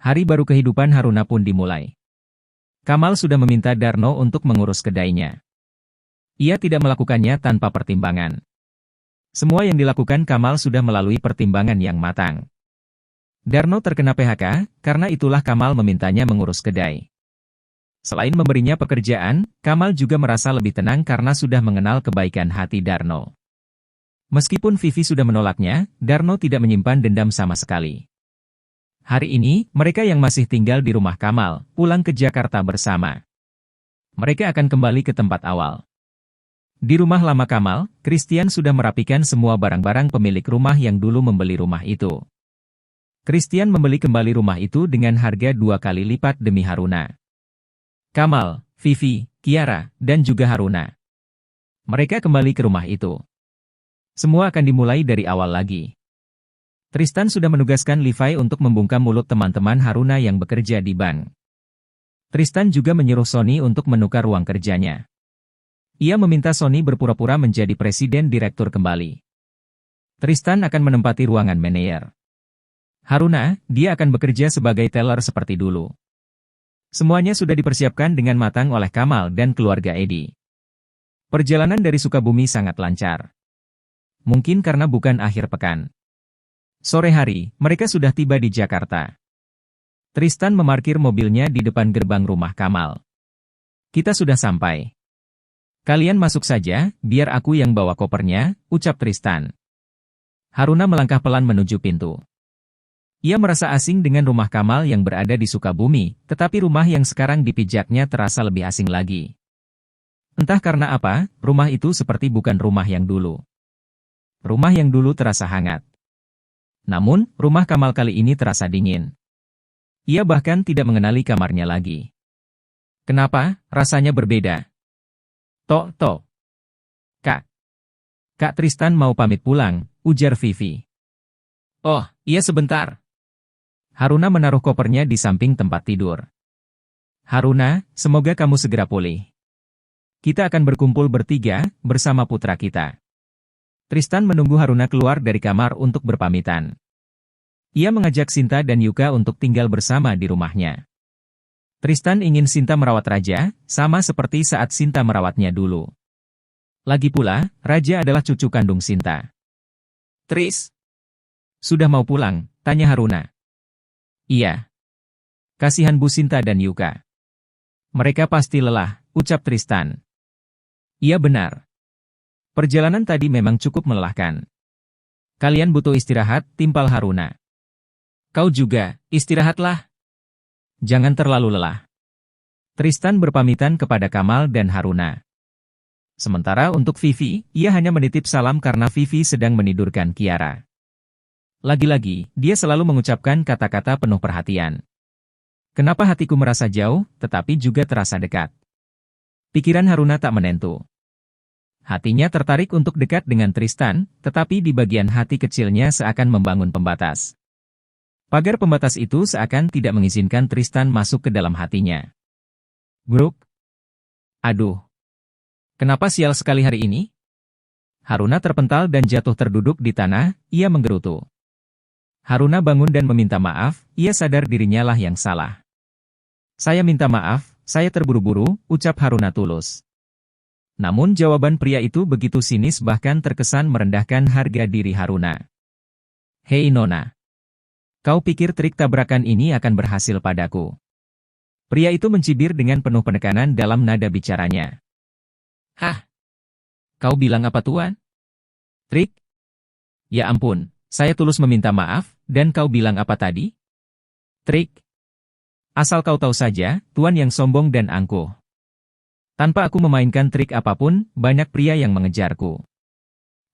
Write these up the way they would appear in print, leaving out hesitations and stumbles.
Hari baru kehidupan Haruna pun dimulai. Kamal sudah meminta Darno untuk mengurus kedainya. Ia tidak melakukannya tanpa pertimbangan. Semua yang dilakukan Kamal sudah melalui pertimbangan yang matang. Darno terkena PHK, karena itulah Kamal memintanya mengurus kedai. Selain memberinya pekerjaan, Kamal juga merasa lebih tenang karena sudah mengenal kebaikan hati Darno. Meskipun Vivi sudah menolaknya, Darno tidak menyimpan dendam sama sekali. Hari ini, mereka yang masih tinggal di rumah Kamal, pulang ke Jakarta bersama. Mereka akan kembali ke tempat awal. Di rumah lama Kamal, Christian sudah merapikan semua barang-barang pemilik rumah yang dulu membeli rumah itu. Christian membeli kembali rumah itu dengan harga 2 kali lipat demi Haruna. Kamal, Vivi, Kiara, dan juga Haruna. Mereka kembali ke rumah itu. Semua akan dimulai dari awal lagi. Tristan sudah menugaskan Levi untuk membungkam mulut teman-teman Haruna yang bekerja di bank. Tristan juga menyuruh Sony untuk menukar ruang kerjanya. Ia meminta Sony berpura-pura menjadi presiden direktur kembali. Tristan akan menempati ruangan manajer. Haruna, dia akan bekerja sebagai teller seperti dulu. Semuanya sudah dipersiapkan dengan matang oleh Kamal dan keluarga Edi. Perjalanan dari Sukabumi sangat lancar. Mungkin karena bukan akhir pekan. Sore hari, mereka sudah tiba di Jakarta. Tristan memarkir mobilnya di depan gerbang rumah Kamal. Kita sudah sampai. Kalian masuk saja, biar aku yang bawa kopernya, ucap Tristan. Haruna melangkah pelan menuju pintu. Ia merasa asing dengan rumah Kamal yang berada di Sukabumi, tetapi rumah yang sekarang dipijaknya terasa lebih asing lagi. Entah karena apa, rumah itu seperti bukan rumah yang dulu. Rumah yang dulu terasa hangat. Namun, rumah Kamal kali ini terasa dingin. Ia bahkan tidak mengenali kamarnya lagi. Kenapa? Rasanya berbeda. Tok. Kak Tristan mau pamit pulang, ujar Vivi. Oh, iya sebentar. Haruna menaruh kopernya di samping tempat tidur. Haruna, semoga kamu segera pulih. Kita akan berkumpul bertiga, bersama putra kita. Tristan menunggu Haruna keluar dari kamar untuk berpamitan. Ia mengajak Sinta dan Yuka untuk tinggal bersama di rumahnya. Tristan ingin Sinta merawat Raja, sama seperti saat Sinta merawatnya dulu. Lagi pula, Raja adalah cucu kandung Sinta. Tris, sudah mau pulang? Tanya Haruna. Iya. Kasihan Bu Sinta dan Yuka. Mereka pasti lelah, ucap Tristan. Iya benar. Perjalanan tadi memang cukup melelahkan. Kalian butuh istirahat, timpal Haruna. Kau juga, istirahatlah. Jangan terlalu lelah. Tristan berpamitan kepada Kamal dan Haruna. Sementara untuk Vivi, ia hanya menitip salam karena Vivi sedang menidurkan Kiara. Lagi-lagi, dia selalu mengucapkan kata-kata penuh perhatian. Kenapa hatiku merasa jauh, tetapi juga terasa dekat? Pikiran Haruna tak menentu. Hatinya tertarik untuk dekat dengan Tristan, tetapi di bagian hati kecilnya seakan membangun pembatas. Pagar pembatas itu seakan tidak mengizinkan Tristan masuk ke dalam hatinya. Gruk. Aduh. Kenapa sial sekali hari ini? Haruna terpental dan jatuh terduduk di tanah, ia menggerutu. Haruna bangun dan meminta maaf, ia sadar dirinya lah yang salah. Saya minta maaf, saya terburu-buru, ucap Haruna tulus. Namun jawaban pria itu begitu sinis bahkan terkesan merendahkan harga diri Haruna. Hei Nona. Kau pikir trik tabrakan ini akan berhasil padaku? Pria itu mencibir dengan penuh penekanan dalam nada bicaranya. Hah? Kau bilang apa tuan? Trik? Ya ampun, saya tulus meminta maaf, dan kau bilang apa tadi? Trik? Asal kau tahu saja, tuan yang sombong dan angkuh. Tanpa aku memainkan trik apapun, banyak pria yang mengejarku.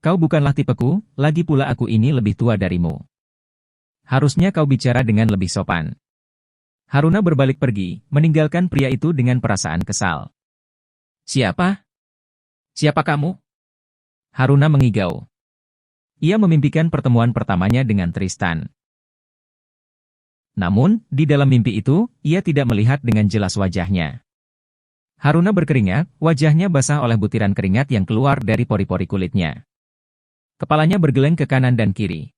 Kau bukanlah tipeku, lagi pula aku ini lebih tua darimu. Harusnya kau bicara dengan lebih sopan. Haruna berbalik pergi, meninggalkan pria itu dengan perasaan kesal. Siapa? Siapa kamu? Haruna mengigau. Ia memimpikan pertemuan pertamanya dengan Tristan. Namun, di dalam mimpi itu, ia tidak melihat dengan jelas wajahnya. Haruna berkeringat, wajahnya basah oleh butiran keringat yang keluar dari pori-pori kulitnya. Kepalanya bergeleng ke kanan dan kiri.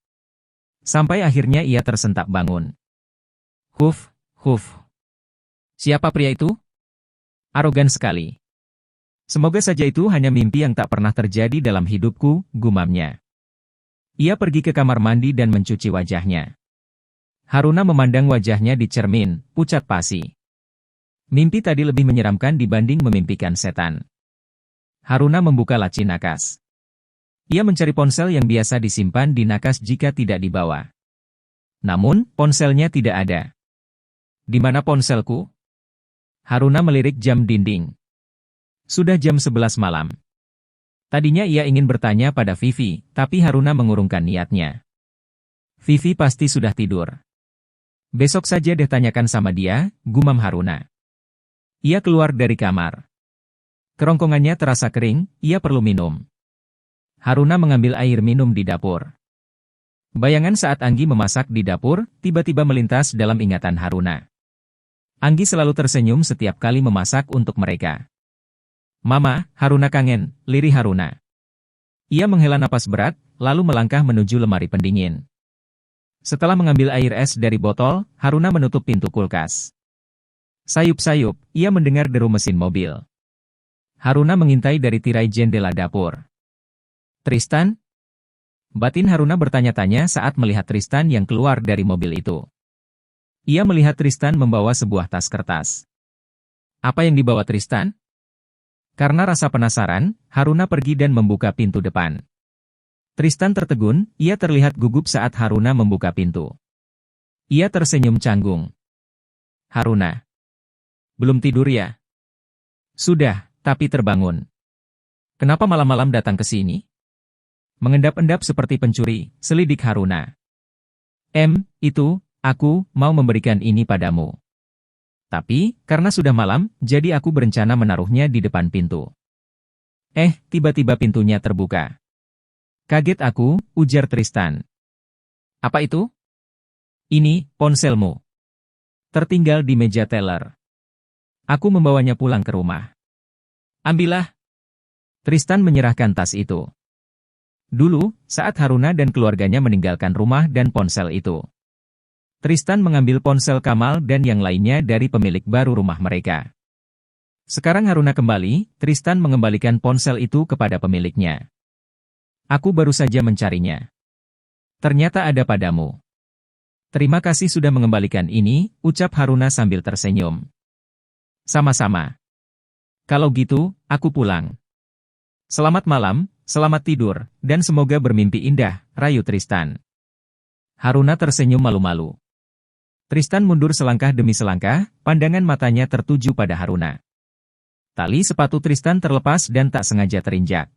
Sampai akhirnya ia tersentak bangun. Huf, huf. Siapa pria itu? Arogan sekali. Semoga saja itu hanya mimpi yang tak pernah terjadi dalam hidupku, gumamnya. Ia pergi ke kamar mandi dan mencuci wajahnya. Haruna memandang wajahnya di cermin, pucat pasi. Mimpi tadi lebih menyeramkan dibanding memimpikan setan. Haruna membuka laci nakas. Ia mencari ponsel yang biasa disimpan di nakas jika tidak dibawa. Namun, ponselnya tidak ada. Di mana ponselku? Haruna melirik jam dinding. Sudah jam 11 malam. Tadinya ia ingin bertanya pada Vivi, tapi Haruna mengurungkan niatnya. Vivi pasti sudah tidur. Besok saja deh tanyakan sama dia, gumam Haruna. Ia keluar dari kamar. Kerongkongannya terasa kering, ia perlu minum. Haruna mengambil air minum di dapur. Bayangan saat Anggi memasak di dapur, tiba-tiba melintas dalam ingatan Haruna. Anggi selalu tersenyum setiap kali memasak untuk mereka. Mama, Haruna kangen, lirih Haruna. Ia menghela napas berat, lalu melangkah menuju lemari pendingin. Setelah mengambil air es dari botol, Haruna menutup pintu kulkas. Sayup-sayup, ia mendengar deru mesin mobil. Haruna mengintai dari tirai jendela dapur. Tristan? Batin Haruna bertanya-tanya saat melihat Tristan yang keluar dari mobil itu. Ia melihat Tristan membawa sebuah tas kertas. Apa yang dibawa Tristan? Karena rasa penasaran, Haruna pergi dan membuka pintu depan. Tristan tertegun, ia terlihat gugup saat Haruna membuka pintu. Ia tersenyum canggung. Haruna. Belum tidur ya? Sudah, tapi terbangun. Kenapa malam-malam datang ke sini? Mengendap-endap seperti pencuri, selidik Haruna. Itu, aku mau memberikan ini padamu. Tapi, karena sudah malam, jadi aku berencana menaruhnya di depan pintu. Tiba-tiba pintunya terbuka. Kaget aku, ujar Tristan. Apa itu? Ini, ponselmu. Tertinggal di meja teller. Aku membawanya pulang ke rumah. Ambillah. Tristan menyerahkan tas itu. Dulu, saat Haruna dan keluarganya meninggalkan rumah dan ponsel itu. Tristan mengambil ponsel Kamal dan yang lainnya dari pemilik baru rumah mereka. Sekarang Haruna kembali, Tristan mengembalikan ponsel itu kepada pemiliknya. Aku baru saja mencarinya. Ternyata ada padamu. Terima kasih sudah mengembalikan ini, ucap Haruna sambil tersenyum. Sama-sama. Kalau gitu, aku pulang. Selamat malam, selamat tidur, dan semoga bermimpi indah, rayu Tristan. Haruna tersenyum malu-malu. Tristan mundur selangkah demi selangkah, pandangan matanya tertuju pada Haruna. Tali sepatu Tristan terlepas dan tak sengaja terinjak.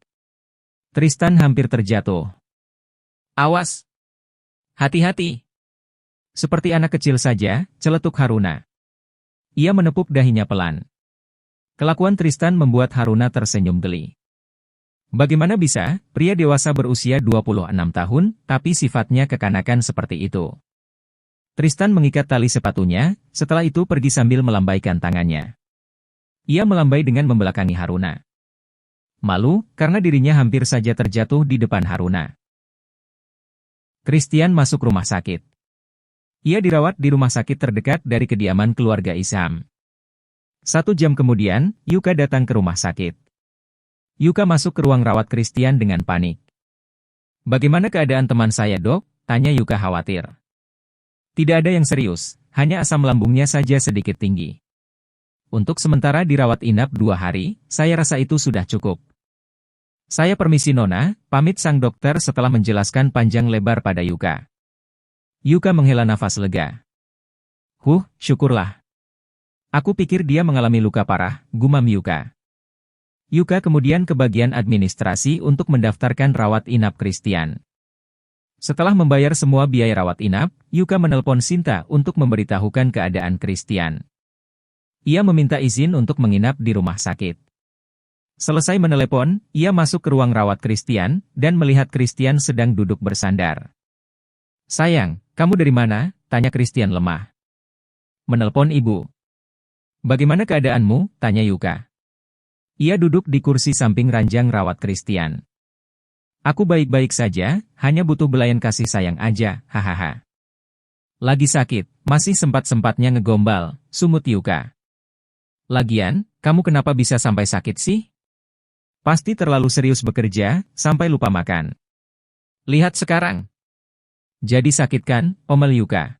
Tristan hampir terjatuh. Awas! Hati-hati! Seperti anak kecil saja, celetuk Haruna. Ia menepuk dahinya pelan. Kelakuan Tristan membuat Haruna tersenyum geli. Bagaimana bisa, pria dewasa berusia 26 tahun, tapi sifatnya kekanakan seperti itu? Tristan mengikat tali sepatunya, setelah itu pergi sambil melambaikan tangannya. Ia melambai dengan membelakangi Haruna. Malu, karena dirinya hampir saja terjatuh di depan Haruna. Christian masuk rumah sakit. Ia dirawat di rumah sakit terdekat dari kediaman keluarga Isham. 1 jam kemudian, Yuka datang ke rumah sakit. Yuka masuk ke ruang rawat Christian dengan panik. Bagaimana keadaan teman saya, Dok? Tanya Yuka khawatir. Tidak ada yang serius, hanya asam lambungnya saja sedikit tinggi. Untuk sementara dirawat inap 2 hari, saya rasa itu sudah cukup. Saya permisi Nona, pamit sang dokter setelah menjelaskan panjang lebar pada Yuka. Yuka menghela nafas lega. Syukurlah. Aku pikir dia mengalami luka parah, gumam Yuka. Yuka kemudian ke bagian administrasi untuk mendaftarkan rawat inap Christian. Setelah membayar semua biaya rawat inap, Yuka menelpon Sinta untuk memberitahukan keadaan Christian. Ia meminta izin untuk menginap di rumah sakit. Selesai menelepon, ia masuk ke ruang rawat Christian, dan melihat Christian sedang duduk bersandar. Sayang, kamu dari mana? Tanya Christian lemah. Menelpon ibu. Bagaimana keadaanmu? Tanya Yuka. Ia duduk di kursi samping ranjang rawat Christian. Aku baik-baik saja, hanya butuh belayan kasih sayang aja, hahaha. Lagi sakit, masih sempat-sempatnya ngegombal, sumut Yuka. Lagian, kamu kenapa bisa sampai sakit sih? Pasti terlalu serius bekerja, sampai lupa makan. Lihat sekarang. Jadi sakit kan, omel Yuka.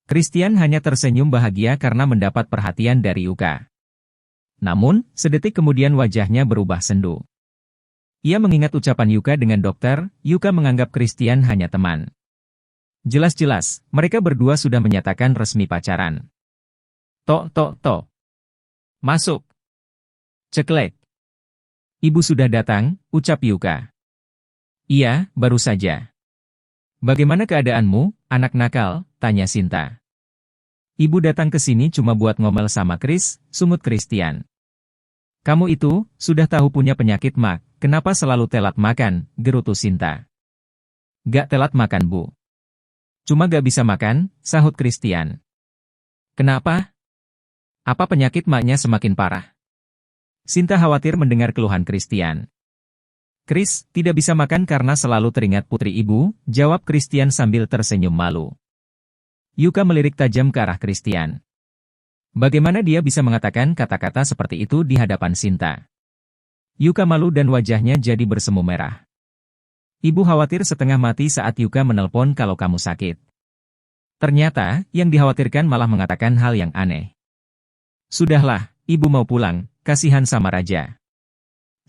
Christian hanya tersenyum bahagia karena mendapat perhatian dari Yuka. Namun, sedetik kemudian wajahnya berubah sendu. Ia mengingat ucapan Yuka dengan dokter, Yuka menganggap Christian hanya teman. Jelas-jelas, mereka berdua sudah menyatakan resmi pacaran. Tok. Masuk. Ceklek. Ibu sudah datang, ucap Yuka. Iya, baru saja. Bagaimana keadaanmu, anak nakal, tanya Sinta. Ibu datang ke sini cuma buat ngomel sama Chris, sumut Christian. Kamu itu, sudah tahu punya penyakit mak, kenapa selalu telat makan, gerutu Sinta. Gak telat makan bu. Cuma gak bisa makan, sahut Christian. Kenapa? Apa penyakit maknya semakin parah? Sinta khawatir mendengar keluhan Christian. Chris, tidak bisa makan karena selalu teringat putri ibu, jawab Christian sambil tersenyum malu. Yuka melirik tajam ke arah Christian. Bagaimana dia bisa mengatakan kata-kata seperti itu di hadapan Sinta? Yuka malu dan wajahnya jadi bersemu merah. Ibu khawatir setengah mati saat Yuka menelpon kalau kamu sakit. Ternyata, yang dikhawatirkan malah mengatakan hal yang aneh. Sudahlah, ibu mau pulang, kasihan sama Raja.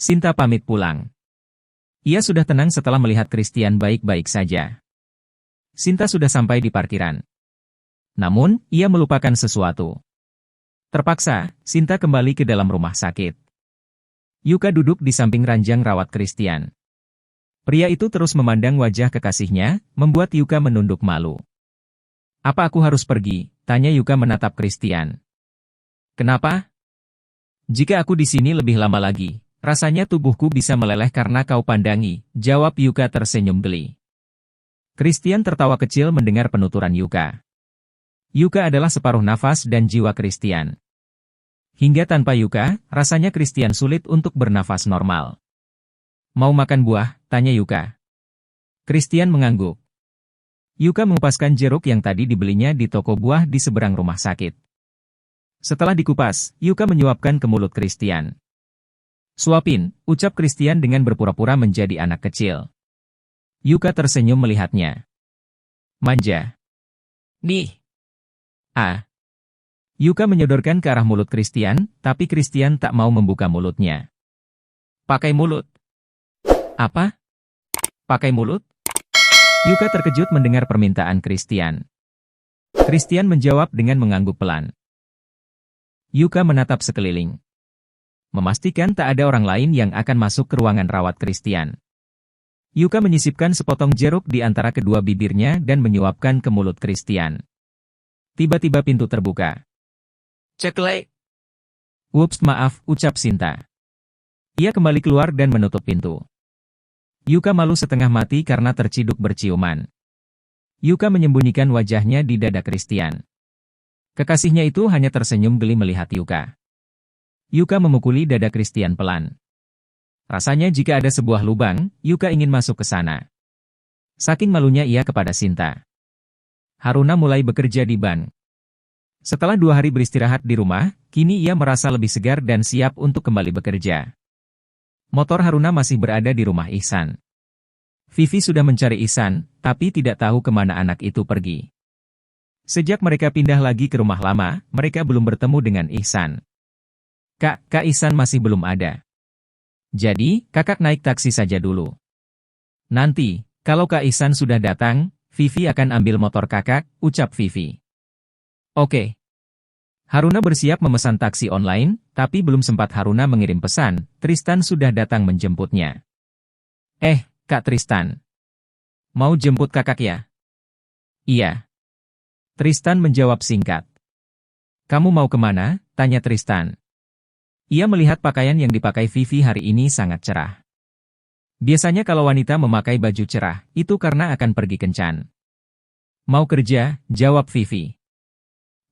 Sinta pamit pulang. Ia sudah tenang setelah melihat Christian baik-baik saja. Sinta sudah sampai di parkiran. Namun, ia melupakan sesuatu. Terpaksa, Sinta kembali ke dalam rumah sakit. Yuka duduk di samping ranjang rawat Christian. Pria itu terus memandang wajah kekasihnya, membuat Yuka menunduk malu. Apa aku harus pergi? Tanya Yuka menatap Christian. Kenapa? Jika aku di sini lebih lama lagi, rasanya tubuhku bisa meleleh karena kau pandangi, jawab Yuka tersenyum geli. Christian tertawa kecil mendengar penuturan Yuka. Yuka adalah separuh nafas dan jiwa Christian. Hingga tanpa Yuka, rasanya Christian sulit untuk bernafas normal. Mau makan buah? Tanya Yuka. Christian mengangguk. Yuka mengupaskan jeruk yang tadi dibelinya di toko buah di seberang rumah sakit. Setelah dikupas, Yuka menyuapkan ke mulut Christian. Suapin, ucap Christian dengan berpura-pura menjadi anak kecil. Yuka tersenyum melihatnya. Manja. Nih. Ah. Yuka menyodorkan ke arah mulut Christian, tapi Christian tak mau membuka mulutnya. Pakai mulut. Apa? Pakai mulut? Yuka terkejut mendengar permintaan Christian. Christian menjawab dengan mengangguk pelan. Yuka menatap sekeliling. Memastikan tak ada orang lain yang akan masuk ke ruangan rawat Christian. Yuka menyisipkan sepotong jeruk di antara kedua bibirnya dan menyuapkan ke mulut Christian. Tiba-tiba pintu terbuka. Ceklek. Ups, maaf, ucap Sinta. Ia kembali keluar dan menutup pintu. Yuka malu setengah mati karena terciduk berciuman. Yuka menyembunyikan wajahnya di dada Christian. Kekasihnya itu hanya tersenyum geli melihat Yuka. Yuka memukuli dada Christian pelan. Rasanya jika ada sebuah lubang, Yuka ingin masuk ke sana. Saking malunya ia kepada Sinta. Haruna mulai bekerja di bank. Setelah 2 hari beristirahat di rumah, kini ia merasa lebih segar dan siap untuk kembali bekerja. Motor Haruna masih berada di rumah Ihsan. Vivi sudah mencari Ihsan, tapi tidak tahu kemana anak itu pergi. Sejak mereka pindah lagi ke rumah lama, mereka belum bertemu dengan Ihsan. Kak Ihsan masih belum ada. Jadi, kakak naik taksi saja dulu. Nanti, kalau Kak Ihsan sudah datang, Vivi akan ambil motor kakak, ucap Vivi. Oke. Haruna bersiap memesan taksi online, tapi belum sempat Haruna mengirim pesan, Tristan sudah datang menjemputnya. Kak Tristan. Mau jemput kakak ya? Iya. Tristan menjawab singkat. Kamu mau kemana? Tanya Tristan. Ia melihat pakaian yang dipakai Vivi hari ini sangat cerah. Biasanya kalau wanita memakai baju cerah, itu karena akan pergi kencan. Mau kerja, jawab Vivi.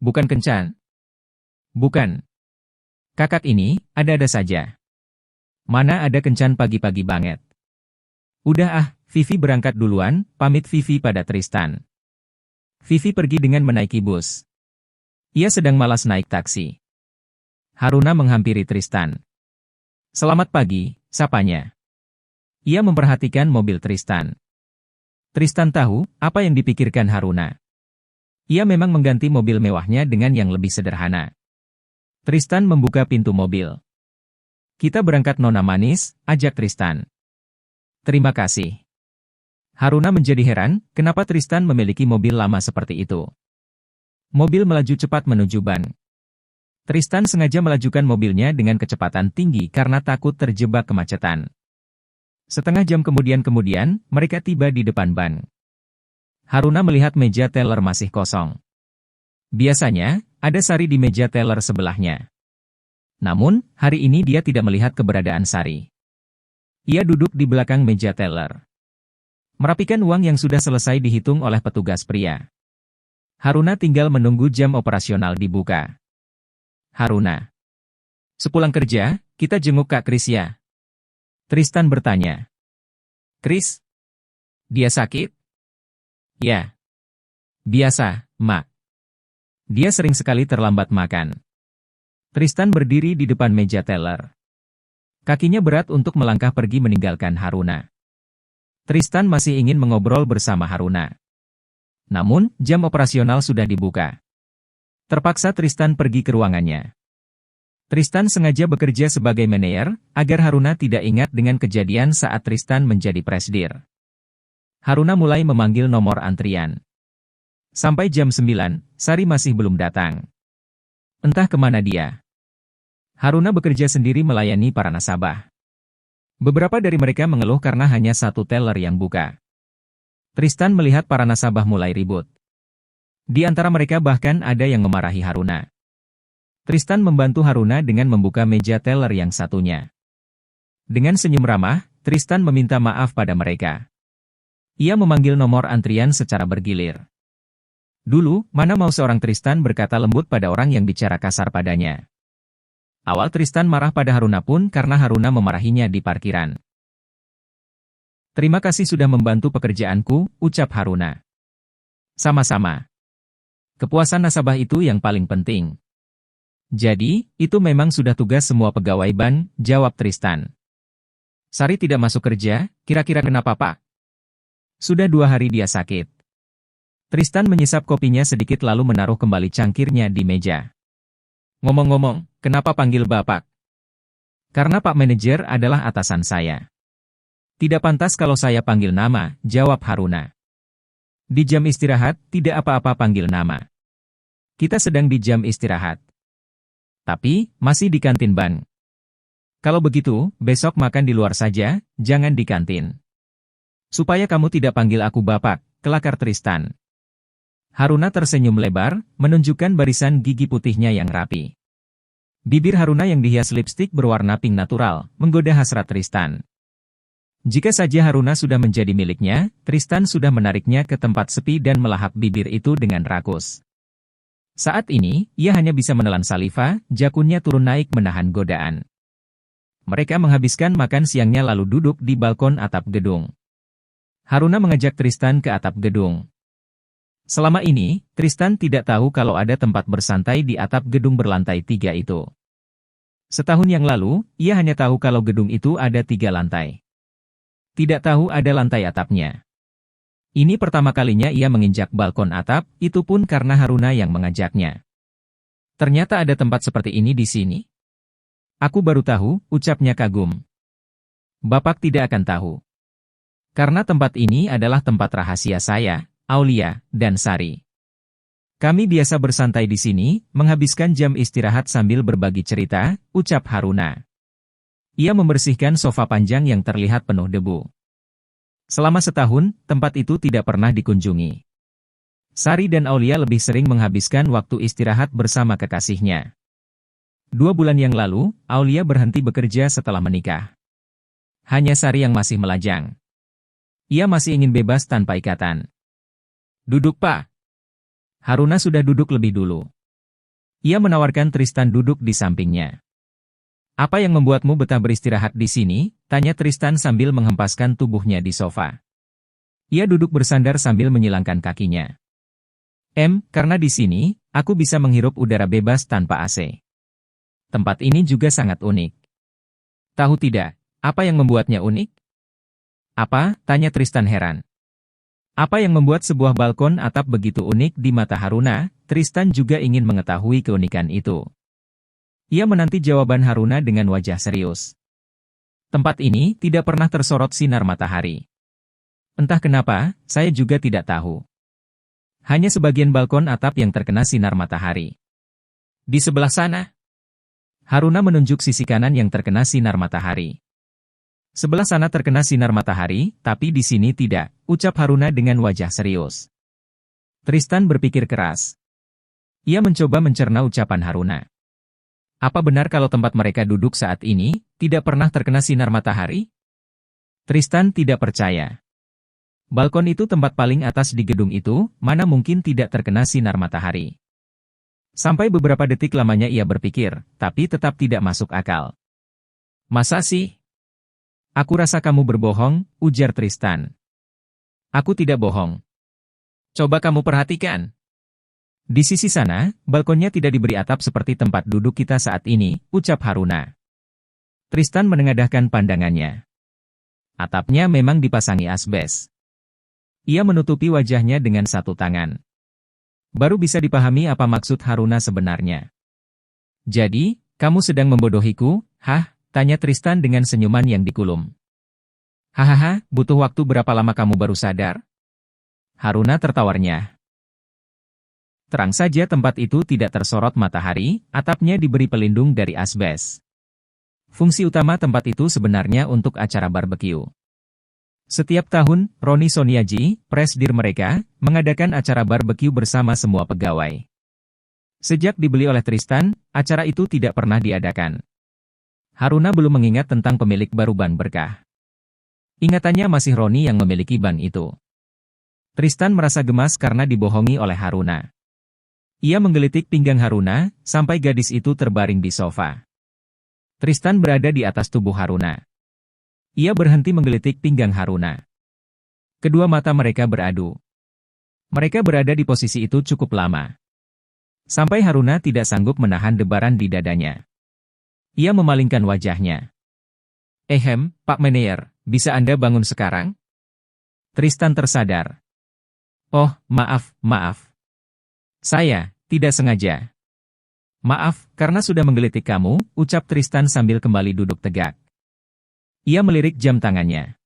Bukan kencan. Bukan. Kakak ini, ada-ada saja. Mana ada kencan pagi-pagi banget. Udah Vivi berangkat duluan, pamit Vivi pada Tristan. Vivi pergi dengan menaiki bus. Ia sedang malas naik taksi. Haruna menghampiri Tristan. "Selamat pagi," sapanya. Ia memperhatikan mobil Tristan. Tristan tahu apa yang dipikirkan Haruna. Ia memang mengganti mobil mewahnya dengan yang lebih sederhana. Tristan membuka pintu mobil. "Kita berangkat nona manis," ajak Tristan. "Terima kasih." Haruna menjadi heran, kenapa Tristan memiliki mobil lama seperti itu. Mobil melaju cepat menuju ban. Tristan sengaja melajukan mobilnya dengan kecepatan tinggi karena takut terjebak kemacetan. Setengah jam kemudian mereka tiba di depan ban. Haruna melihat meja teller masih kosong. Biasanya, ada Sari di meja teller sebelahnya. Namun, hari ini dia tidak melihat keberadaan Sari. Ia duduk di belakang meja teller. Merapikan uang yang sudah selesai dihitung oleh petugas pria. Haruna tinggal menunggu jam operasional dibuka. "Haruna, sepulang kerja, kita jenguk Kak Kris ya?" Tristan bertanya. "Kris? Dia sakit?" "Ya. Biasa, Mak. Dia sering sekali terlambat makan." Tristan berdiri di depan meja teller. Kakinya berat untuk melangkah pergi meninggalkan Haruna. Tristan masih ingin mengobrol bersama Haruna. Namun, jam operasional sudah dibuka. Terpaksa Tristan pergi ke ruangannya. Tristan sengaja bekerja sebagai manajer, agar Haruna tidak ingat dengan kejadian saat Tristan menjadi presidir. Haruna mulai memanggil nomor antrian. Sampai jam 9, Sari masih belum datang. Entah kemana dia. Haruna bekerja sendiri melayani para nasabah. Beberapa dari mereka mengeluh karena hanya satu teller yang buka. Tristan melihat para nasabah mulai ribut. Di antara mereka bahkan ada yang memarahi Haruna. Tristan membantu Haruna dengan membuka meja teller yang satunya. Dengan senyum ramah, Tristan meminta maaf pada mereka. Ia memanggil nomor antrian secara bergilir. Dulu, mana mau seorang Tristan berkata lembut pada orang yang bicara kasar padanya. Awal Tristan marah pada Haruna pun karena Haruna memarahinya di parkiran. "Terima kasih sudah membantu pekerjaanku," ucap Haruna. "Sama-sama. Kepuasan nasabah itu yang paling penting." "Jadi, itu memang sudah tugas semua pegawai ban," jawab Tristan. "Sari tidak masuk kerja, kira-kira kenapa Pak?" "Sudah 2 hari dia sakit." Tristan menyesap kopinya sedikit lalu menaruh kembali cangkirnya di meja. "Ngomong-ngomong, kenapa panggil Bapak?" "Karena Pak Manajer adalah atasan saya." "Tidak pantas kalau saya panggil nama," jawab Haruna. "Di jam istirahat, tidak apa-apa panggil nama. Kita sedang di jam istirahat. Tapi, masih di kantin ban. Kalau begitu, besok makan di luar saja, jangan di kantin." "Supaya kamu tidak panggil aku Bapak," kelakar Tristan. Haruna tersenyum lebar, menunjukkan barisan gigi putihnya yang rapi. Bibir Haruna yang dihias lipstik berwarna pink natural, menggoda hasrat Tristan. Jika saja Haruna sudah menjadi miliknya, Tristan sudah menariknya ke tempat sepi dan melahap bibir itu dengan rakus. Saat ini, ia hanya bisa menelan saliva, jakunnya turun naik menahan godaan. Mereka menghabiskan makan siangnya lalu duduk di balkon atap gedung. Haruna mengajak Tristan ke atap gedung. Selama ini, Tristan tidak tahu kalau ada tempat bersantai di atap gedung berlantai 3 itu. Setahun yang lalu, ia hanya tahu kalau gedung itu ada 3 lantai. Tidak tahu ada lantai atapnya. Ini pertama kalinya ia menginjak balkon atap, itu pun karena Haruna yang mengajaknya. "Ternyata ada tempat seperti ini di sini. Aku baru tahu," ucapnya kagum. "Bapak tidak akan tahu. Karena tempat ini adalah tempat rahasia saya, Aulia, dan Sari. Kami biasa bersantai di sini, menghabiskan jam istirahat sambil berbagi cerita," ucap Haruna. Ia membersihkan sofa panjang yang terlihat penuh debu. Selama setahun, tempat itu tidak pernah dikunjungi. Sari dan Aulia lebih sering menghabiskan waktu istirahat bersama kekasihnya. 2 bulan yang lalu, Aulia berhenti bekerja setelah menikah. Hanya Sari yang masih melajang. Ia masih ingin bebas tanpa ikatan. "Duduk Pak." Haruna sudah duduk lebih dulu. Ia menawarkan Tristan duduk di sampingnya. "Apa yang membuatmu betah beristirahat di sini?" tanya Tristan sambil menghempaskan tubuhnya di sofa. Ia duduk bersandar sambil menyilangkan kakinya. Karena di sini, aku bisa menghirup udara bebas tanpa AC. Tempat ini juga sangat unik. Tahu tidak, apa yang membuatnya unik? Apa? Tanya Tristan heran. Apa yang membuat sebuah balkon atap begitu unik di mata Haruna? Tristan juga ingin mengetahui keunikan itu. Ia menanti jawaban Haruna dengan wajah serius. Tempat ini tidak pernah tersorot sinar matahari. Entah kenapa, saya juga tidak tahu. Hanya sebagian balkon atap yang terkena sinar matahari. Di sebelah sana, Haruna menunjuk sisi kanan yang terkena sinar matahari. Sebelah sana terkena sinar matahari, tapi di sini tidak, ucap Haruna dengan wajah serius. Tristan berpikir keras. Ia mencoba mencerna ucapan Haruna. Apa benar kalau tempat mereka duduk saat ini tidak pernah terkena sinar matahari? Tristan tidak percaya. Balkon itu tempat paling atas di gedung itu, mana mungkin tidak terkena sinar matahari. Sampai beberapa detik lamanya ia berpikir, tapi tetap tidak masuk akal. Masa sih? Aku rasa kamu berbohong, ujar Tristan. Aku tidak bohong. Coba kamu perhatikan. Di sisi sana, balkonnya tidak diberi atap seperti tempat duduk kita saat ini, ucap Haruna. Tristan menengadahkan pandangannya. Atapnya memang dipasangi asbes. Ia menutupi wajahnya dengan satu tangan. Baru bisa dipahami apa maksud Haruna sebenarnya. Jadi, kamu sedang membodohiku, hah? Tanya Tristan dengan senyuman yang dikulum. Hahaha, butuh waktu berapa lama kamu baru sadar? Haruna tertawarnya. Terang saja tempat itu tidak tersorot matahari, atapnya diberi pelindung dari asbes. Fungsi utama tempat itu sebenarnya untuk acara barbeque. Setiap tahun, Roni Soniaji, presidir mereka, mengadakan acara barbeque bersama semua pegawai. Sejak dibeli oleh Tristan, acara itu tidak pernah diadakan. Haruna belum mengingat tentang pemilik baru ban berkah. Ingatannya masih Roni yang memiliki ban itu. Tristan merasa gemas karena dibohongi oleh Haruna. Ia menggelitik pinggang Haruna, sampai gadis itu terbaring di sofa. Tristan berada di atas tubuh Haruna. Ia berhenti menggelitik pinggang Haruna. Kedua mata mereka beradu. Mereka berada di posisi itu cukup lama. Sampai Haruna tidak sanggup menahan debaran di dadanya. Ia memalingkan wajahnya. Pak Meneer, bisa Anda bangun sekarang? Tristan tersadar. Oh, maaf. Saya, tidak sengaja. Maaf, karena sudah menggelitik kamu, ucap Tristan sambil kembali duduk tegak. Ia melirik jam tangannya.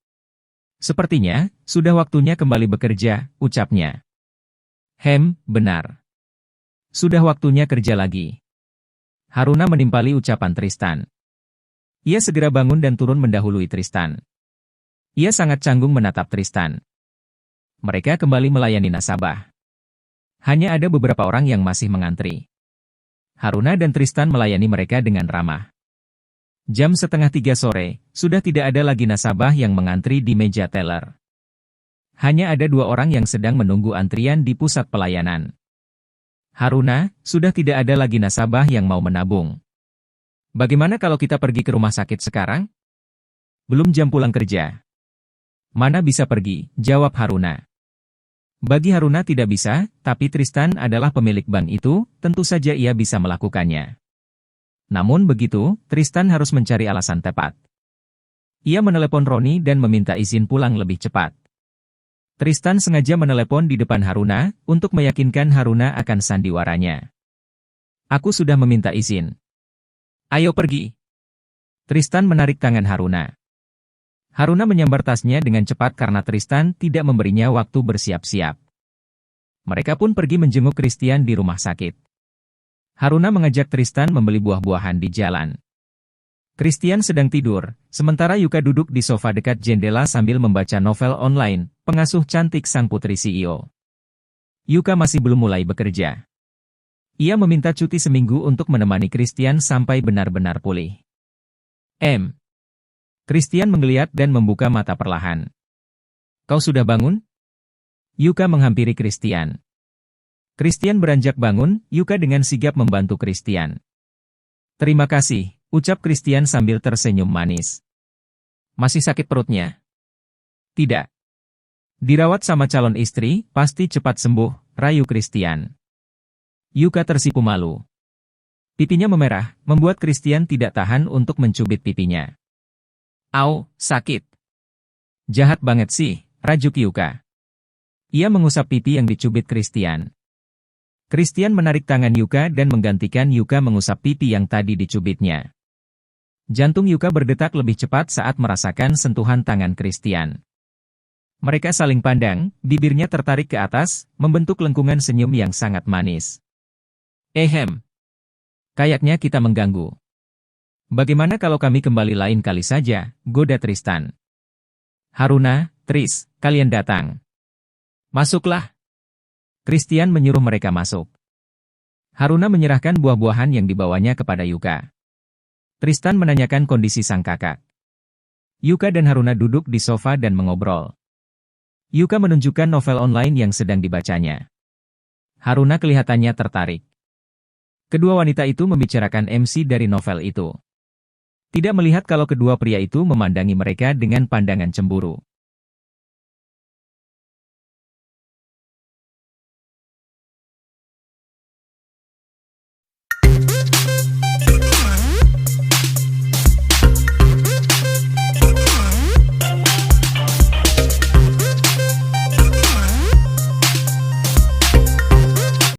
Sepertinya, sudah waktunya kembali bekerja, ucapnya. Benar. Sudah waktunya kerja lagi. Haruna menimpali ucapan Tristan. Ia segera bangun dan turun mendahului Tristan. Ia sangat canggung menatap Tristan. Mereka kembali melayani nasabah. Hanya ada beberapa orang yang masih mengantri. Haruna dan Tristan melayani mereka dengan ramah. Jam 2:30 sore, sudah tidak ada lagi nasabah yang mengantri di meja teller. Hanya ada 2 orang yang sedang menunggu antrian di pusat pelayanan. Haruna, sudah tidak ada lagi nasabah yang mau menabung. Bagaimana kalau kita pergi ke rumah sakit sekarang? Belum jam pulang kerja. Mana bisa pergi, jawab Haruna. Bagi Haruna tidak bisa, tapi Tristan adalah pemilik bank itu, tentu saja ia bisa melakukannya. Namun begitu, Tristan harus mencari alasan tepat. Ia menelepon Roni dan meminta izin pulang lebih cepat. Tristan sengaja menelepon di depan Haruna, untuk meyakinkan Haruna akan sandiwaranya. Aku sudah meminta izin. Ayo pergi. Tristan menarik tangan Haruna. Haruna menyambar tasnya dengan cepat karena Tristan tidak memberinya waktu bersiap-siap. Mereka pun pergi menjenguk Christian di rumah sakit. Haruna mengajak Tristan membeli buah-buahan di jalan. Christian sedang tidur, sementara Yuka duduk di sofa dekat jendela sambil membaca novel online, Pengasuh Cantik Sang Putri CEO. Yuka masih belum mulai bekerja. Ia meminta cuti seminggu untuk menemani Christian sampai benar-benar pulih. Christian menggeliat dan membuka mata perlahan. Kau sudah bangun? Yuka menghampiri Christian. Christian beranjak bangun, Yuka dengan sigap membantu Christian. Terima kasih, ucap Christian sambil tersenyum manis. Masih sakit perutnya? Tidak. Dirawat sama calon istri, pasti cepat sembuh, rayu Christian. Yuka tersipu malu. Pipinya memerah, membuat Christian tidak tahan untuk mencubit pipinya. Au, sakit. Jahat banget sih, rajuk Yuka. Ia mengusap pipi yang dicubit Christian. Christian menarik tangan Yuka dan menggantikan Yuka mengusap pipi yang tadi dicubitnya. Jantung Yuka berdetak lebih cepat saat merasakan sentuhan tangan Christian. Mereka saling pandang, bibirnya tertarik ke atas, membentuk lengkungan senyum yang sangat manis. Ehem. Kayaknya kita mengganggu. Bagaimana kalau kami kembali lain kali saja, goda Tristan. Haruna, Tris, kalian datang. Masuklah. Christian menyuruh mereka masuk. Haruna menyerahkan buah-buahan yang dibawanya kepada Yuka. Tristan menanyakan kondisi sang kakak. Yuka dan Haruna duduk di sofa dan mengobrol. Yuka menunjukkan novel online yang sedang dibacanya. Haruna kelihatannya tertarik. Kedua wanita itu membicarakan MC dari novel itu. Tidak melihat kalau kedua pria itu memandangi mereka dengan pandangan cemburu.